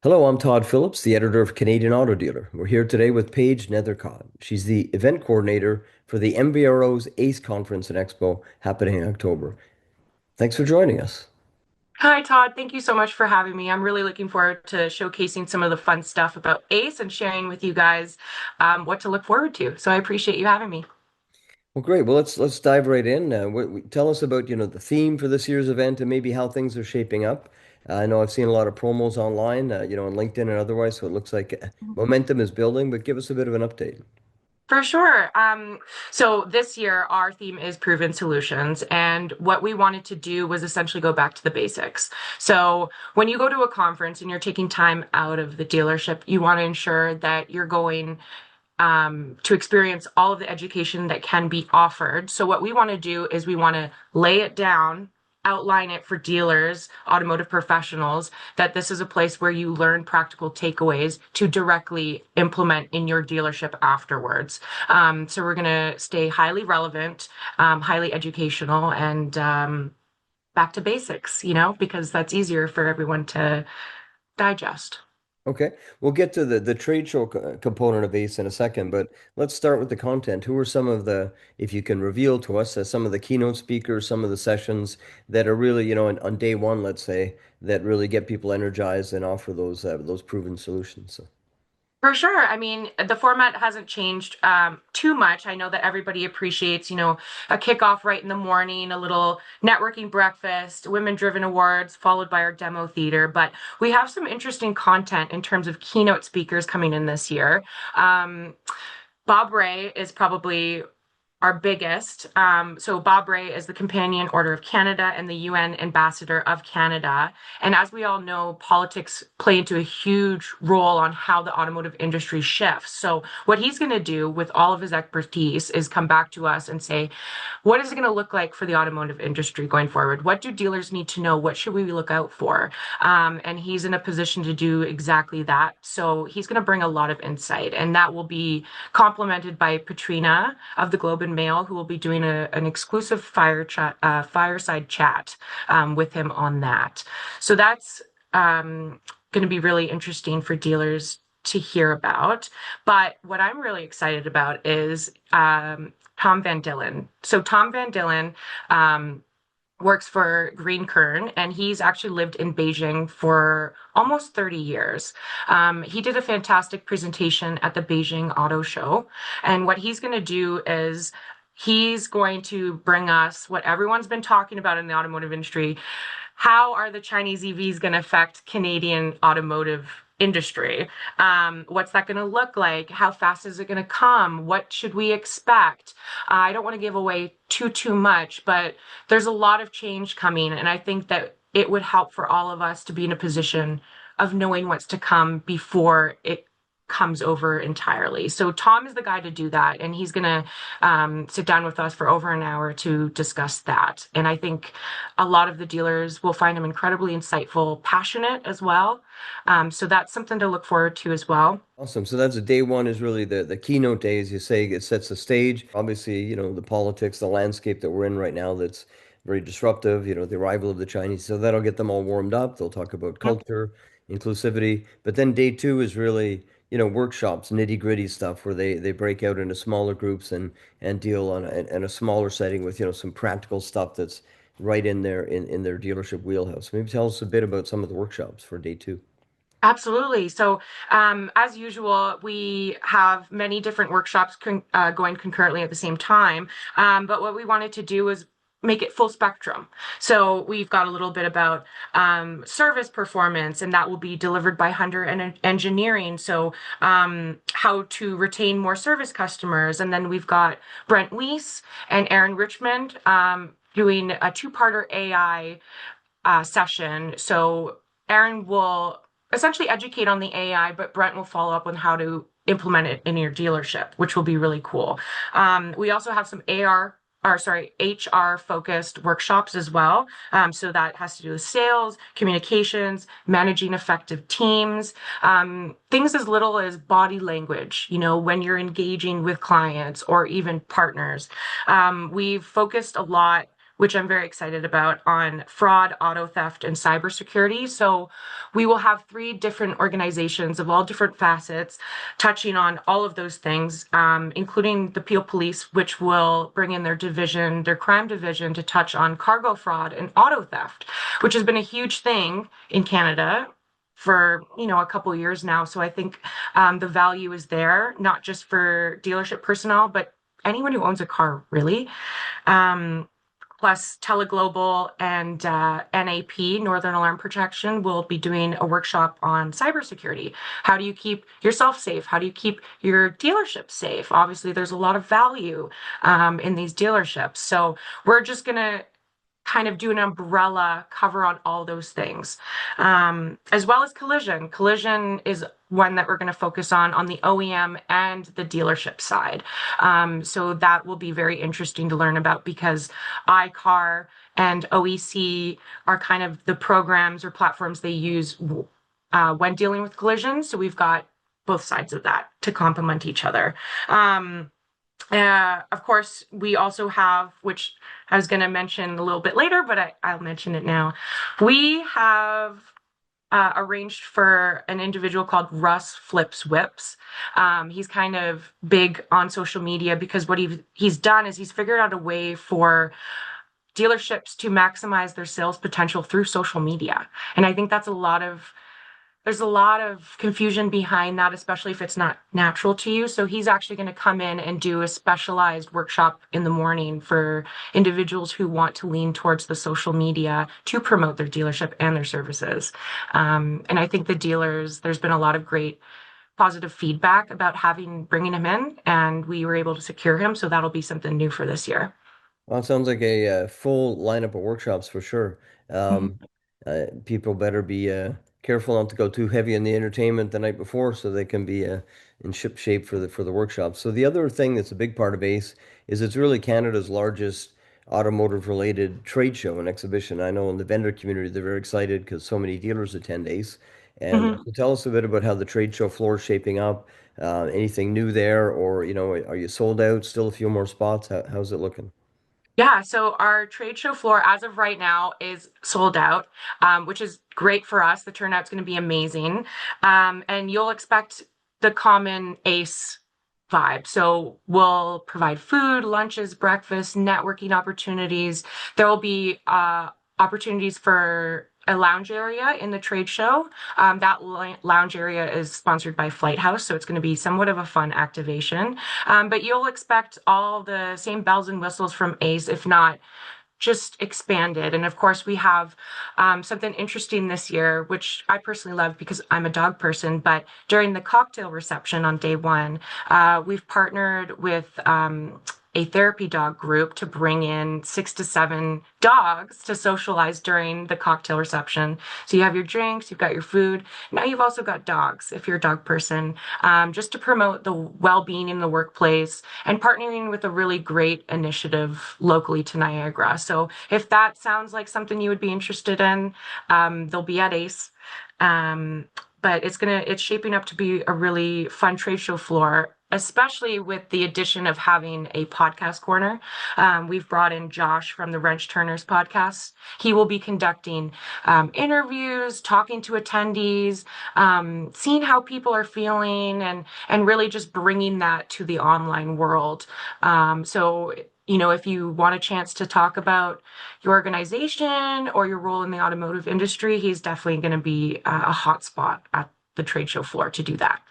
Hello, I'm Todd Phillips, the editor of Canadian Auto Dealer. We're here today with Paige Nethercott. She's the event coordinator for the MVRO's ACE Conference and Expo happening in October. Thanks for joining us. Hi, Todd. Thank you so much for having me. I'm really looking forward to showcasing some of the fun stuff about ACE and sharing with you guys what to look forward to. So I appreciate you having me. Well, great. Well, let's dive right in. Tell us about, the theme for this year's event and maybe how things are shaping up. I know I've seen a lot of promos online, on LinkedIn and otherwise, so it looks like momentum is building, but give us a bit of an update. For sure. So this year, our theme is proven solutions. And what we wanted to do was essentially go back to the basics. So when you go to a conference and you're taking time out of the dealership, you want to ensure that you're going to experience all of the education that can be offered. So what we want to do is we want to lay it down, outline it for dealers, automotive professionals, that this is a place where you learn practical takeaways to directly implement in your dealership afterwards. So we're going to stay highly relevant, highly educational, and back to basics, because that's easier for everyone to digest. Okay, we'll get to the trade show component of ACE in a second, but let's start with the content. Who are some of the, if you can reveal to us, some of the keynote speakers, some of the sessions that are really, on day one, let's say, that really get people energized and offer those proven solutions. So, For sure. I mean, the format hasn't changed too much. I know that everybody appreciates, a kickoff right in the morning, a little networking breakfast, women-driven awards, followed by our demo theater. But we have some interesting content in terms of keynote speakers coming in this year. Um, Bob Ray is probably our biggest. So Bob Ray is the Companion Order of Canada and the UN Ambassador of Canada. And as we all know, politics play into a huge role on how the automotive industry shifts. So what he's going to do with all of his expertise is come back to us and say, what is it going to look like for the automotive industry going forward? What do dealers need to know? What should we look out for? And he's in a position to do exactly that. So he's going to bring a lot of insight, and that will be complemented by Patrina of the Globe and Mail, who will be doing an exclusive fireside chat with him on that. So that's going to be really interesting for dealers to hear about. But what I'm really excited about is Tom Van Dillen. So Tom Van Dillen works for Green Kern, and he's actually lived in Beijing for almost 30 years. He did a fantastic presentation at the Beijing Auto Show, and what he's going to do is he's going to bring us what everyone's been talking about in the automotive industry. How are the Chinese EVs going to affect Canadian automotive industry? What's that going to look like? How fast is it going to come? What should we expect? I don't want to give away too much, but there's a lot of change coming, and I think that it would help for all of us to be in a position of knowing what's to come before it comes over entirely. So Tom is the guy to do that, and he's going to sit down with us for over an hour to discuss that. And I think a lot of the dealers will find him incredibly insightful, passionate as well. So that's something to look forward to as well. awesome. So that's day one is really the keynote day, as you say, it sets the stage. Obviously, the politics, the landscape that we're in right now that's very disruptive, the arrival of the Chinese. So that'll get them all warmed up. They'll talk about culture, inclusivity. But then day two is really, workshops, nitty-gritty stuff where they break out into smaller groups and deal on in a smaller setting with, some practical stuff that's right in their dealership wheelhouse. Maybe tell us a bit about some of the workshops for day two. Absolutely. So, as usual, we have many different workshops going concurrently at the same time. But what we wanted to do was make it full spectrum. So we've got a little bit about service performance, and that will be delivered by Hunter and Engineering. So how to retain more service customers. And then we've got Brent Weiss and Aaron Richmond doing a two-parter AI session. So Aaron will essentially educate on the AI, but Brent will follow up on how to implement it in your dealership, which will be really cool. We also have some HR focused workshops as well. So that has to do with sales, communications, managing effective teams, things as little as body language, when you're engaging with clients or even partners. We've focused a lot which I'm very excited about, on fraud, auto theft, and cybersecurity. So we will have three different organizations of all different facets touching on all of those things, including the Peel Police, which will bring in their division, their crime division, to touch on cargo fraud and auto theft, which has been a huge thing in Canada for a couple of years now. So I think the value is there, not just for dealership personnel, but anyone who owns a car, really. Um, Plus, Teleglobal and NAP, Northern Alarm Protection, will be doing a workshop on cybersecurity. How do you keep yourself safe? How do you keep your dealership safe? Obviously, there's a lot of value in these dealerships. So we're just going to kind of do an umbrella cover on all those things, as well as collision. Collision is one that we're going to focus on the OEM and the dealership side. So that will be very interesting to learn about, because iCar and OEC are kind of the programs or platforms they use when dealing with collision. So we've got both sides of that to complement each other. Of course, we also have, which I was going to mention a little bit later, but I'll mention it now. We have arranged for an individual called Russ Flips Whips. He's kind of big on social media, because what he's done is he's figured out a way for dealerships to maximize their sales potential through social media. And I think there's a lot of confusion behind that, especially if it's not natural to you. So he's actually going to come in and do a specialized workshop in the morning for individuals who want to lean towards the social media to promote their dealership and their services. And I think the dealers, there's been a lot of great positive feedback about bringing him in, and we were able to secure him. So that'll be something new for this year. Well, it sounds like a full lineup of workshops for sure. Mhm. People better be careful not to go too heavy on the entertainment the night before, so they can be in ship shape for the workshop. So the other thing that's a big part of ACE is it's really Canada's largest automotive related trade show and exhibition. I know in the vendor community they're very excited because so many dealers attend ACE. And Mhm. so tell us a bit about how the trade show floor is shaping up. Anything new there, or are you sold out? Still a few more spots? How's it looking? Yeah, so our trade show floor as of right now is sold out, which is great for us. The turnout's going to be amazing. And you'll expect the common ACE vibe. So we'll provide food, lunches, breakfast, networking opportunities. There will be opportunities for a lounge area in the trade show. That lounge area is sponsored by Flight House, so it's going to be somewhat of a fun activation. But you'll expect all the same bells and whistles from ACE, if not just expanded. And of course, we have something interesting this year, which I personally love because I'm a dog person. But during the cocktail reception on day one, we've partnered with a therapy dog group to bring in 6 to 7 dogs to socialize during the cocktail reception. So you have your drinks, you've got your food. Now you've also got dogs, if you're a dog person, just to promote the well-being in the workplace and partnering with a really great initiative locally to Niagara. So if that sounds like something you would be interested in, they'll be at ACE. Um, but it's shaping up to be a really fun trade show floor, especially with the addition of having a podcast corner. We've brought in Josh from the Wrench Turners podcast. He will be conducting interviews, talking to attendees, seeing how people are feeling, and really just bringing that to the online world. So if you want a chance to talk about your organization or your role in the automotive industry, he's definitely going to be a hot spot at the trade show floor to do that.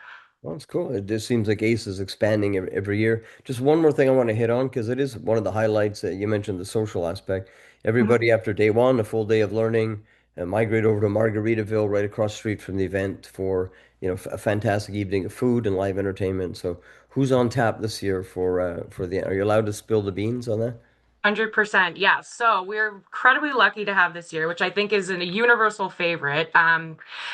Well, it's cool. It just seems like ACE is expanding every year. Just one more thing I want to hit on because it is one of the highlights that you mentioned, the social aspect. Mhm. Everybody after day one, a full day of learning, migrate over to Margaritaville right across the street from the event for, a fantastic evening of food and live entertainment. So who's on tap this year for are you allowed to spill the beans on that? 100%. Yes. So we're incredibly lucky to have this year, which I think is a universal favorite.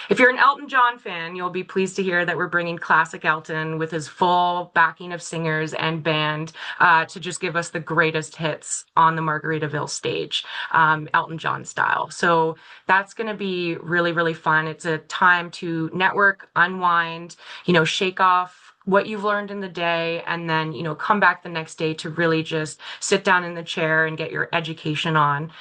If you're an Elton John fan, you'll be pleased to hear that we're bringing classic Elton with his full backing of singers and band to just give us the greatest hits on the Margaritaville stage, Elton John style. So that's going to be really, really fun. It's a time to network, unwind, shake off what you've learned in the day, and then, come back the next day to really just sit down in the chair and get your education on,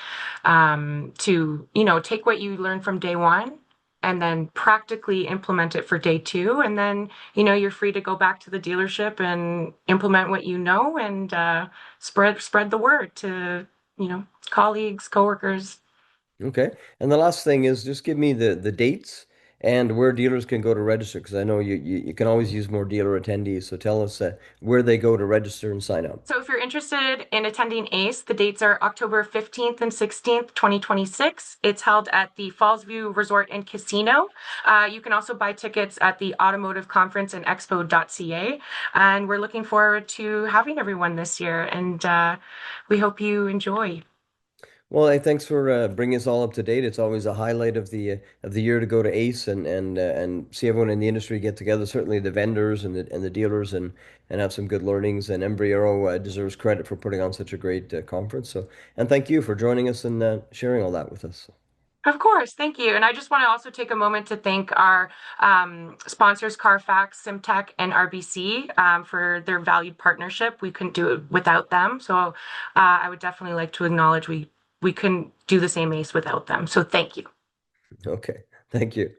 to, take what you learned from day one and then practically implement it for day two. And then, you're free to go back to the dealership and implement what you know, and spread the word to, colleagues, coworkers. Okay. And the last thing is just give me the dates and where dealers can go to register, because I know you can always use more dealer attendees. So tell us where they go to register and sign up. So if you're interested in attending ACE, the dates are October 15th and 16th, 2026. It's held at the Fallsview Resort and Casino. You can also buy tickets at the Automotive Conference and Expo.ca. And we're looking forward to having everyone this year. And we hope you enjoy. Well, hey, thanks for bringing us all up to date. It's always a highlight of the year to go to ACE and see everyone in the industry get together. Certainly the vendors and the dealers and have some good learnings. And MVRO deserves credit for putting on such a great conference. So, and thank you for joining us and sharing all that with us. Of course, thank you. And I just want to also take a moment to thank our sponsors, Carfax, Simtech, and RBC, for their valued partnership. We couldn't do it without them. So I would definitely like to acknowledge we couldn't do the same ACE without them. So thank you. Okay, thank you.